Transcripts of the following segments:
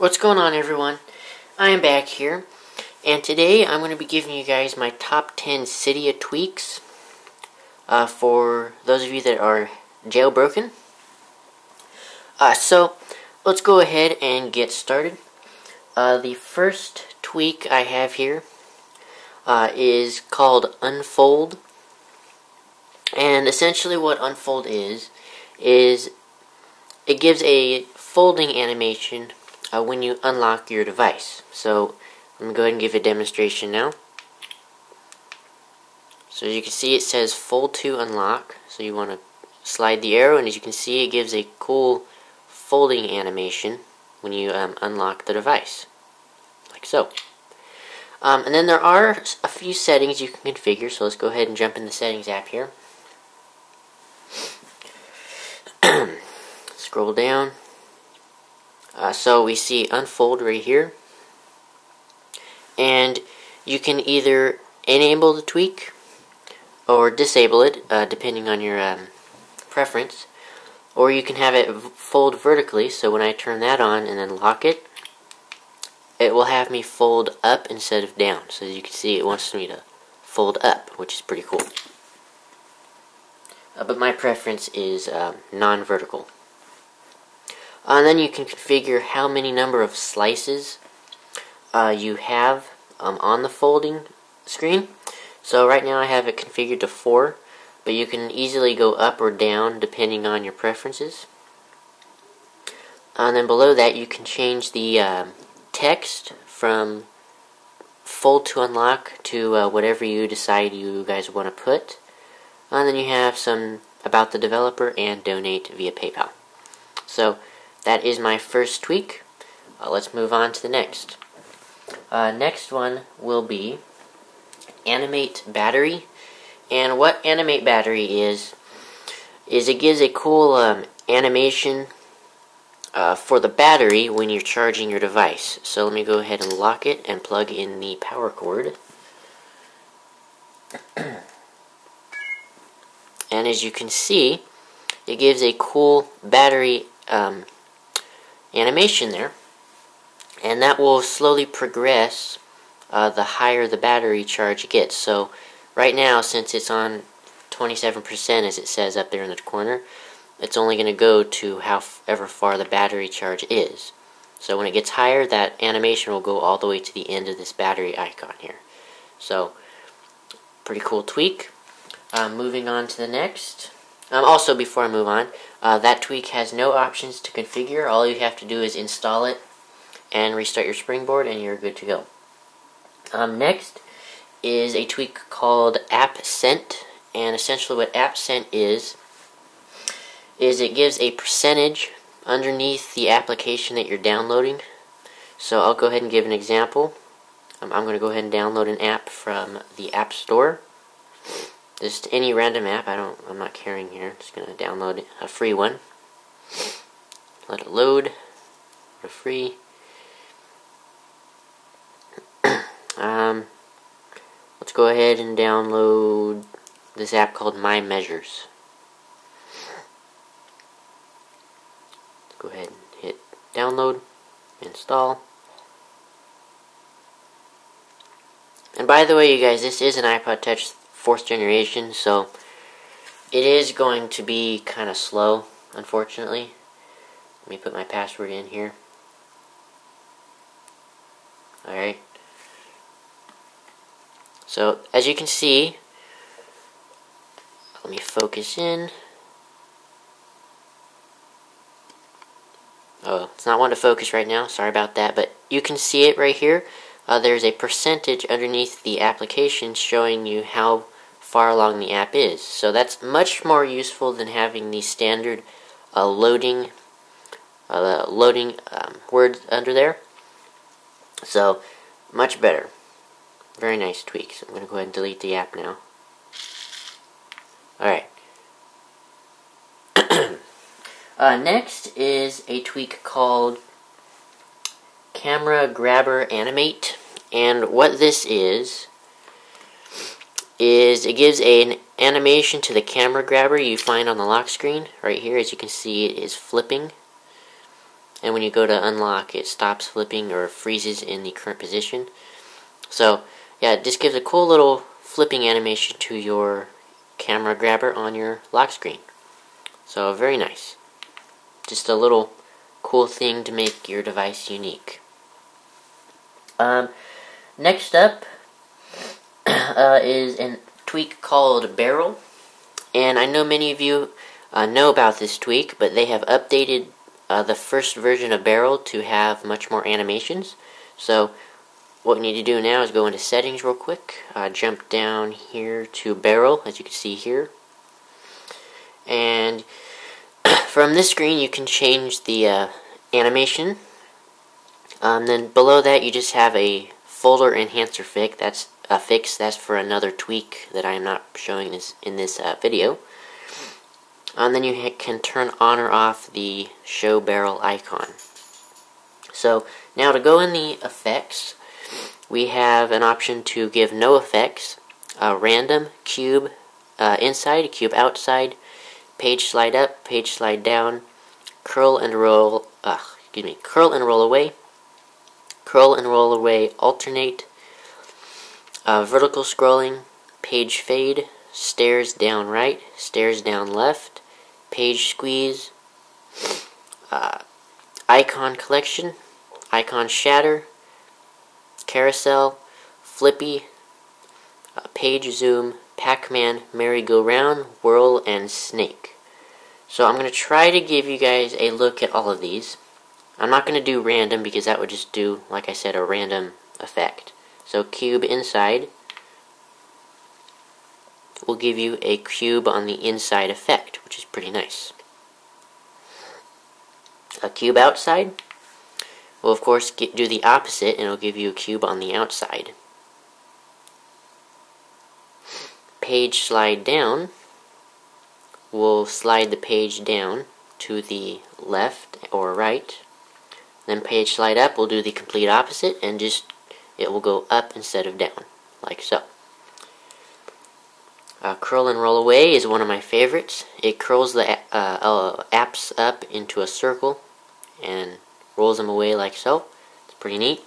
What's going on, everyone? I am back here, and today I'm going to be giving you guys my top 10 Cydia tweaks for those of you that are jailbroken. So let's go ahead and get started. The first tweak I have here is called Unfold, and essentially what Unfold is it gives a folding animation when you unlock your device. So I'm going to go ahead and give a demonstration now. So as you can see, it says fold to unlock. So you want to slide the arrow, and as you can see, it gives a cool folding animation when you unlock the device, like so. And then there are a few settings you can configure, so let's go ahead and jump in the settings app here. Scroll down. So we see Unfold right here, and you can either enable the tweak or disable it, depending on your preference, or you can have it fold vertically. So when I turn that on and then lock it, it will have me fold up instead of down. So as you can see, it wants me to fold up, which is pretty cool. But my preference is non-vertical. And then you can configure how many number of slices you have on the folding screen. So right now I have it configured to 4, but you can easily go up or down depending on your preferences. And then below that you can change the text from fold to unlock to whatever you decide you guys want to put. And then you have some about the developer and donate via PayPal. So that is my first tweak. Let's move on to the next. Next one will be Animate Battery. And what Animate Battery is it gives a cool animation for the battery when you're charging your device. So let me go ahead and lock it and plug in the power cord. And as you can see, it gives a cool battery animation there, and that will slowly progress the higher the battery charge gets. So right now, since it's on 27%, as it says up there in the corner, it's only going to go to however far the battery charge is. So when it gets higher, that animation will go all the way to the end of this battery icon here. So pretty cool tweak. Moving on to the next. Also, before I move on, that tweak has no options to configure. All you have to do is install it and restart your springboard, and you're good to go. Next is a tweak called AppSent, and essentially what AppSent is it gives a percentage underneath the application that you're downloading. So I'll go ahead and give an example. I'm going to go ahead and download an app from the App Store. Just any random app. I'm not carrying here. Just gonna download a free one. Let it load. For free. Let's go ahead and download this app called My Measures. Go ahead and hit download, install. And by the way, you guys, this is an iPod Touch 4th generation, so it is going to be kind of slow, unfortunately. Let me put my password in here. Alright. So, as you can see, let me focus in. Oh, it's not wanting to focus right now, sorry about that, but you can see it right here. There's a percentage underneath the application showing you how far along the app is. So that's much more useful than having the standard loading words under there. So much better. Very nice tweak. So I'm going to go ahead and delete the app now. Alright. Next is a tweak called CameraGrabberAnimate. And what this is it gives an animation to the camera grabber you find on the lock screen. Right here, as you can see, it is flipping. and when you go to unlock, it stops flipping or freezes in the current position. So yeah, it just gives a cool little flipping animation to your camera grabber on your lock screen. So very nice. Just a little cool thing to make your device unique. Next up is a tweak called Barrel. And I know many of you know about this tweak, but they have updated the first version of Barrel to have much more animations. So what we need to do now is go into settings real quick, jump down here to Barrel, as you can see here. And from this screen you can change the animation. Then below that you just have a folder enhancer fix. That's for another tweak that I am not showing in this video. And then you can turn on or off the show barrel icon. So now to go in the effects, we have an option to give no effects, random, cube inside, cube outside, page slide up, page slide down, curl and roll away, alternate, vertical scrolling, page fade, stairs down right, stairs down left, page squeeze, icon collection, icon shatter, carousel, flippy, page zoom, Pac-Man, merry-go-round, whirl, and snake. So I'm going to try to give you guys a look at all of these. I'm not going to do random because that would just do, like I said, a random effect. So cube inside will give you a cube on the inside effect, which is pretty nice. A cube outside will of course do the opposite, and it'll give you a cube on the outside. Page slide down will slide the page down to the left or right. Then page slide up will do the complete opposite, and just it will go up instead of down, like so. Curl and roll away is one of my favorites. It curls the apps up into a circle and rolls them away like so. It's pretty neat.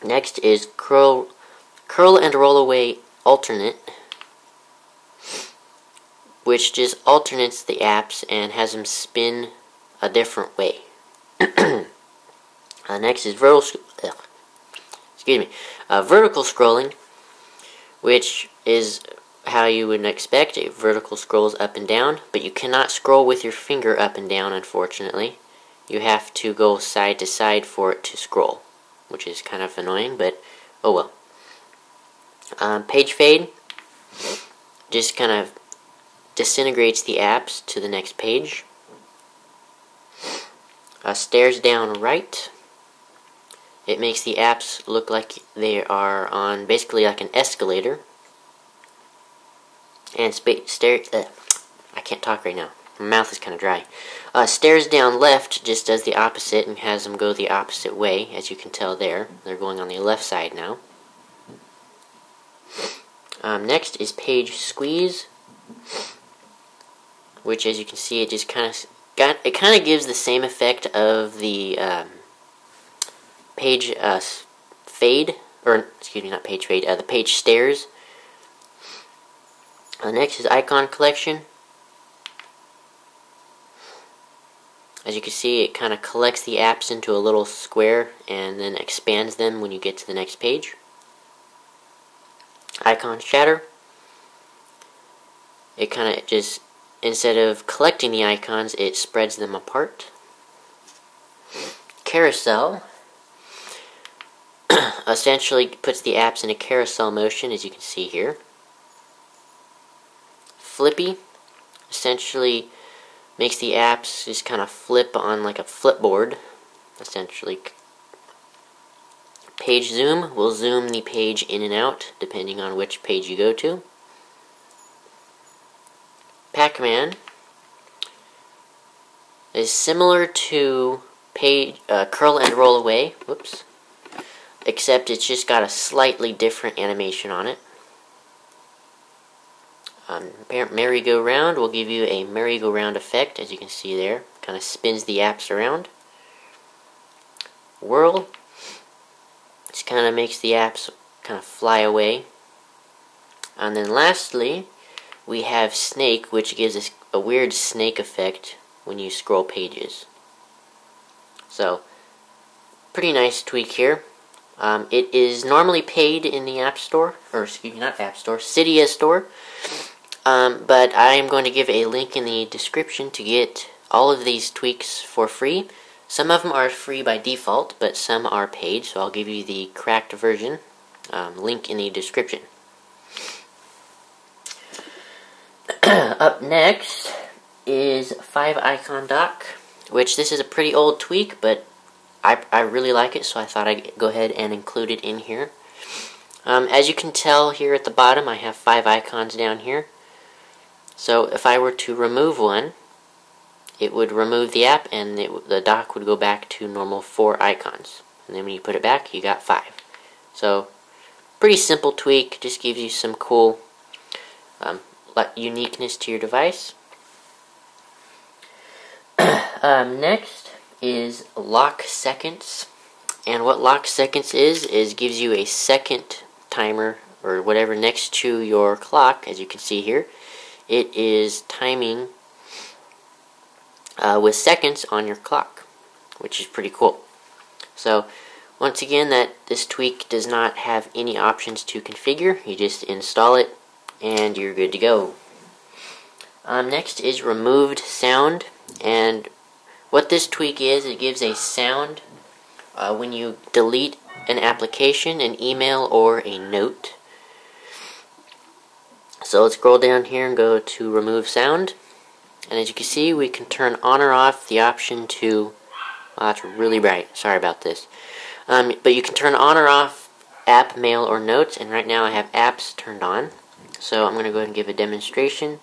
Next is curl and roll away alternate, which just alternates the apps and has them spin a different way. Next is vertical scrolling, which is how you would expect it. Vertical scrolls up and down, but you cannot scroll with your finger up and down, unfortunately. You have to go side to side for it to scroll, which is kind of annoying, but oh well. Page fade just kind of disintegrates the apps to the next page. Stairs down right, it makes the apps look like they are on basically like an escalator. And I can't talk right now. My mouth is kind of dry. Stairs down left just does the opposite and has them go the opposite way, as you can tell there. They're going on the left side now. Next is page squeeze, which, as you can see, it just kind of gives the same effect of the page fade, or excuse me, not page fade, the page stairs. Next is icon collection. As you can see, it kind of collects the apps into a little square and then expands them when you get to the next page. Icon shatter. It kind of just, instead of collecting the icons, it spreads them apart. Carousel essentially puts the apps in a carousel motion, as you can see here. Flippy essentially makes the apps just kind of flip on like a flipboard, essentially. Page zoom will zoom the page in and out depending on which page you go to. Pac-Man is similar to curl and roll away, whoops, except it's just got a slightly different animation on it. Merry-go-round will give you a merry-go-round effect, as you can see there. Kind of spins the apps around. whirl. This kind of makes the apps kind of fly away. And then lastly, we have snake, which gives us a weird snake effect when you scroll pages. So, pretty nice tweak here. It is normally paid in the App Store, or excuse me, not App Store, Cydia Store. But I am going to give a link in the description to get all of these tweaks for free. Some of them are free by default, but some are paid, so I'll give you the cracked version. Link in the description. Up next is 5-icon dock, which this is a pretty old tweak, but I really like it, so I thought I'd go ahead and include it in here. As you can tell here at the bottom, I have 5 icons down here. So if I were to remove one, it would remove the app, and the dock would go back to normal 4 icons. And then when you put it back, you got 5. So, pretty simple tweak, just gives you some cool uniqueness to your device. Next is Lockseconds. And what Lockseconds is gives you a second timer, or whatever, next to your clock, as you can see here. It is timing with seconds on your clock, which is pretty cool. So, once again, this tweak does not have any options to configure. You just install it, and you're good to go. Next is RemovedSound, and what this tweak is, it gives a sound when you delete an application, an email, or a note. So let's scroll down here and go to Remove Sound. And as you can see, we can turn on or off the option to... Oh, that's really bright. Sorry about this. But you can turn on or off app, mail, or notes. And right now I have apps turned on. So I'm going to go ahead and give a demonstration.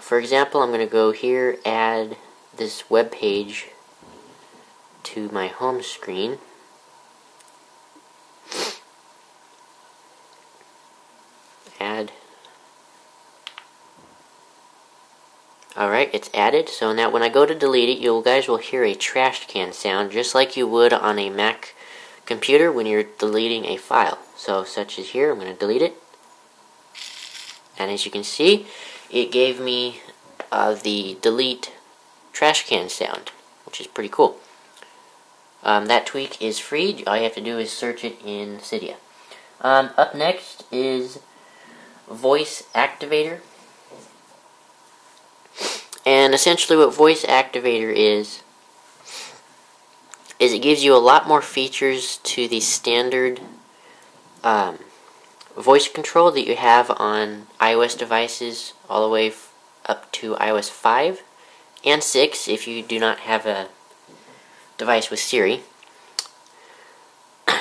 For example, I'm going to go here, add this web page to my home screen. Add. Alright, it's added. So now when I go to delete it, you guys will hear a trash can sound, just like you would on a Mac computer when you're deleting a file. So such as here, I'm going to delete it. And as you can see, it gave me the delete trash can sound, which is pretty cool. That tweak is free. All you have to do is search it in Cydia. Up next is VoiceActivator. And essentially what VoiceActivator is it gives you a lot more features to the standard voice control that you have on iOS devices all the way up to iOS 5 and 6 if you do not have a device with Siri.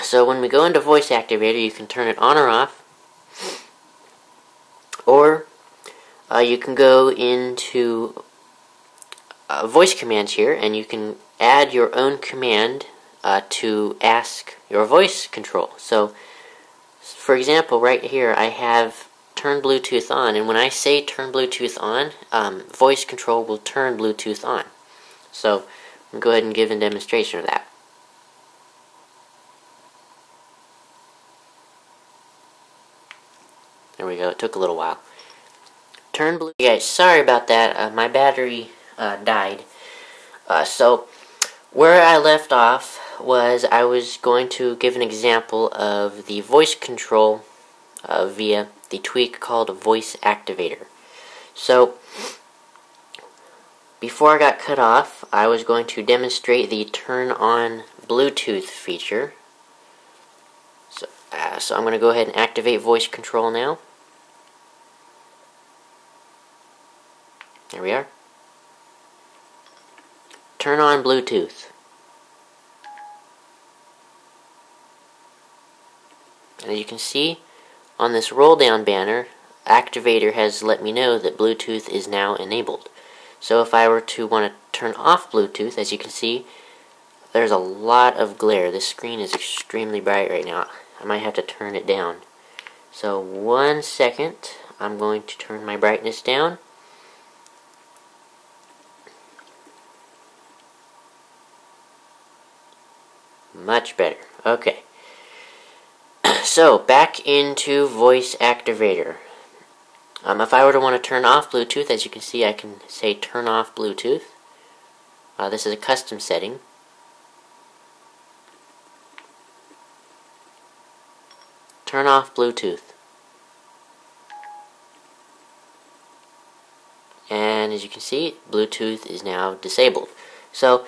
So when we go into VoiceActivator, you can turn it on or off, or you can go into voice commands here, and you can add your own command to ask your voice control. So, for example, right here I have turn Bluetooth on, and when I say turn Bluetooth on, voice control will turn Bluetooth on. So, I'm going to go ahead and give a demonstration of that. There we go, it took a little while. Turn Bluetooth. Guys, sorry about that, my battery died. So, where I left off was I was going to give an example of the voice control via the tweak called VoiceActivator. So, before I got cut off, I was going to demonstrate the turn on Bluetooth feature. So I'm going to go ahead and activate voice control now. There we are. Turn on Bluetooth. And as you can see, on this roll down banner, Activator has let me know that Bluetooth is now enabled. So if I were to want to turn off Bluetooth, as you can see, there's a lot of glare. This screen is extremely bright right now. I might have to turn it down. So 1 second, I'm going to turn my brightness down. Much better. Okay. So, back into VoiceActivator. If I were to want to turn off Bluetooth, as you can see, I can say turn off Bluetooth. This is a custom setting. Turn off Bluetooth. And as you can see, Bluetooth is now disabled. So,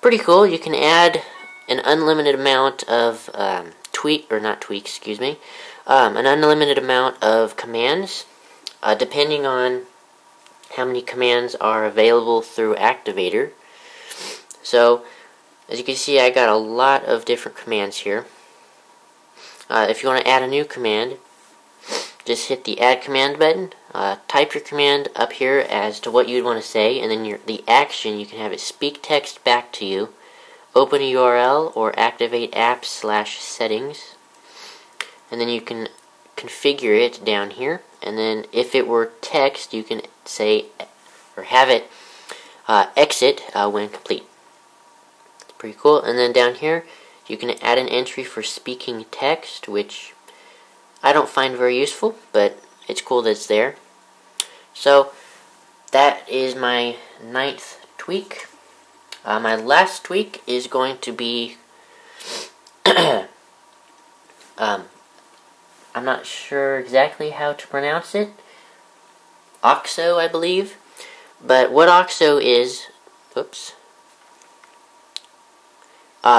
pretty cool. You can add an unlimited amount of an unlimited amount of commands, depending on how many commands are available through Activator. So, as you can see, I got a lot of different commands here. If you want to add a new command, just hit the Add Command button, type your command up here as to what you'd want to say, and then the action, you can have it speak text back to you, open a URL, or activate apps/settings, and then you can configure it down here, and then if it were text, you can say, or have it exit when complete. It's pretty cool. And then down here, you can add an entry for speaking text, which I don't find very useful, but it's cool that it's there. So, that is my 9th tweak. My last tweak is going to be, I'm not sure exactly how to pronounce it. Auxo, I believe. But what Auxo is,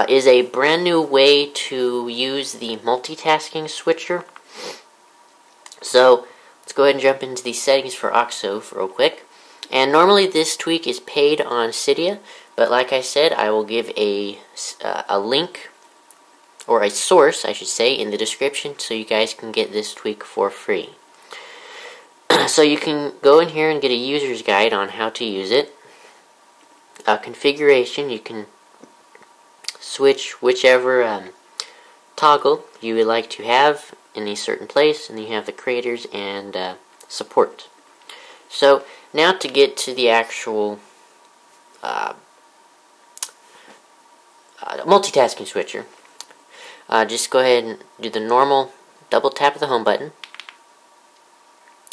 is a brand new way to use the multitasking switcher. So, let's go ahead and jump into the settings for Auxo real quick. And normally this tweak is paid on Cydia, but like I said, I will give a link, or a source, I should say, in the description so you guys can get this tweak for free. So you can go in here and get a user's guide on how to use it. Configuration, you can switch whichever toggle you would like to have in a certain place, and then you have the creators and support. So now to get to the actual multitasking switcher, just go ahead and do the normal double tap of the home button,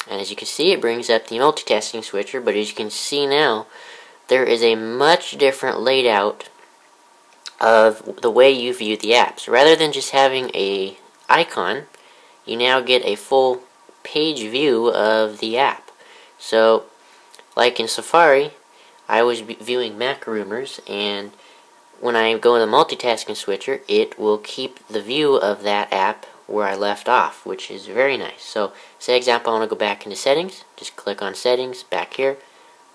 and as you can see, it brings up the multitasking switcher. But as you can see now, there is a much different layout of the way you view the apps. Rather than just having a icon, you now get a full page view of the app. So, like in Safari, I was viewing Mac Rumors, and when I go in the multitasking switcher, it will keep the view of that app where I left off, which is very nice. So, say example, I want to go back into settings, just click on settings, back here,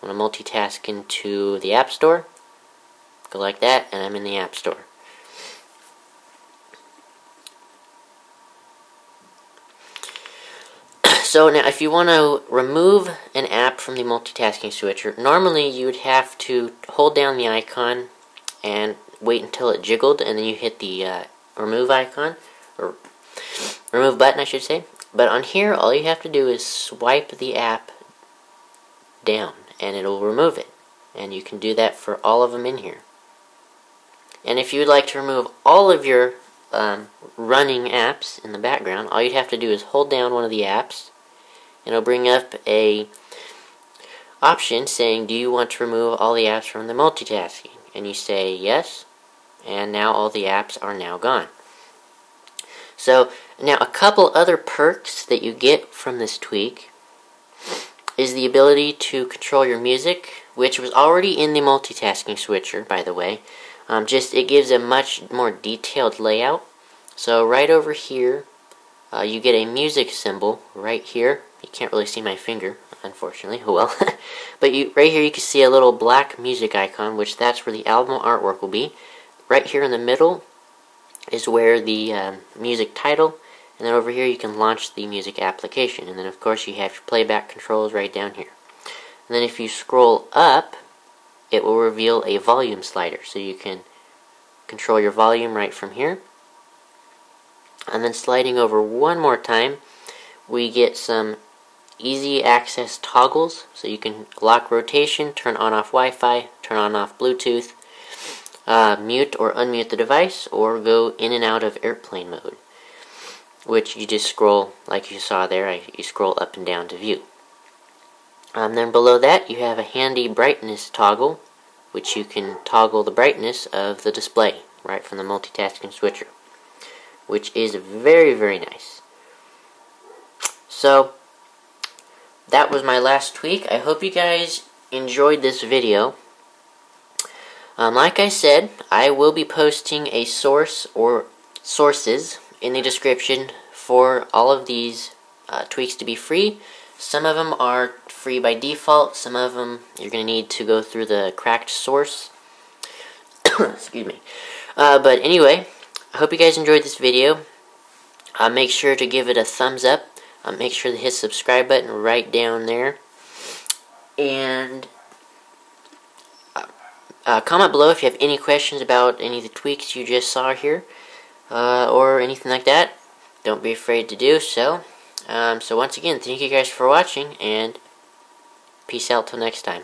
I want to multitask into the App Store, go like that, and I'm in the App Store. So now, if you want to remove an app from the multitasking switcher, normally you would have to hold down the icon and wait until it jiggled, and then you hit the remove icon, or remove button, I should say. But on here, all you have to do is swipe the app down, and it'll remove it. And you can do that for all of them in here. And if you'd like to remove all of your running apps in the background, all you'd have to do is hold down one of the apps, and it'll bring up a option saying, do you want to remove all the apps from the multitasking? And you say yes, and now all the apps are now gone. So, now a couple other perks that you get from this tweak is the ability to control your music, which was already in the multitasking switcher, by the way. Just it gives a much more detailed layout. So right over here, you get a music symbol right here. You can't really see my finger, unfortunately. Oh well. But right here you can see a little black music icon, which that's where the album artwork will be. Right here in the middle is where the music title, and then over here you can launch the music application. And then of course you have your playback controls right down here. And then if you scroll up, it will reveal a volume slider, so you can control your volume right from here. And then sliding over one more time, we get some easy access toggles, so you can lock rotation, turn on off Wi-Fi, turn on off Bluetooth, mute or unmute the device, or go in and out of airplane mode, which you just scroll, like you saw there, you scroll up and down to view. Then below that you have a handy brightness toggle, which you can toggle the brightness of the display right from the multitasking switcher, which is very, very nice. So that was my last tweak. I hope you guys enjoyed this video. Like I said, I will be posting a source or sources in the description for all of these tweaks to be free. Some of them are free by default. Some of them you're going to need to go through the cracked source. Excuse me. But anyway, I hope you guys enjoyed this video. Make sure to give it a thumbs up. Make sure to hit the subscribe button right down there. And comment below if you have any questions about any of the tweaks you just saw here, or anything like that. Don't be afraid to do so. So once again, thank you guys for watching, and peace out till next time.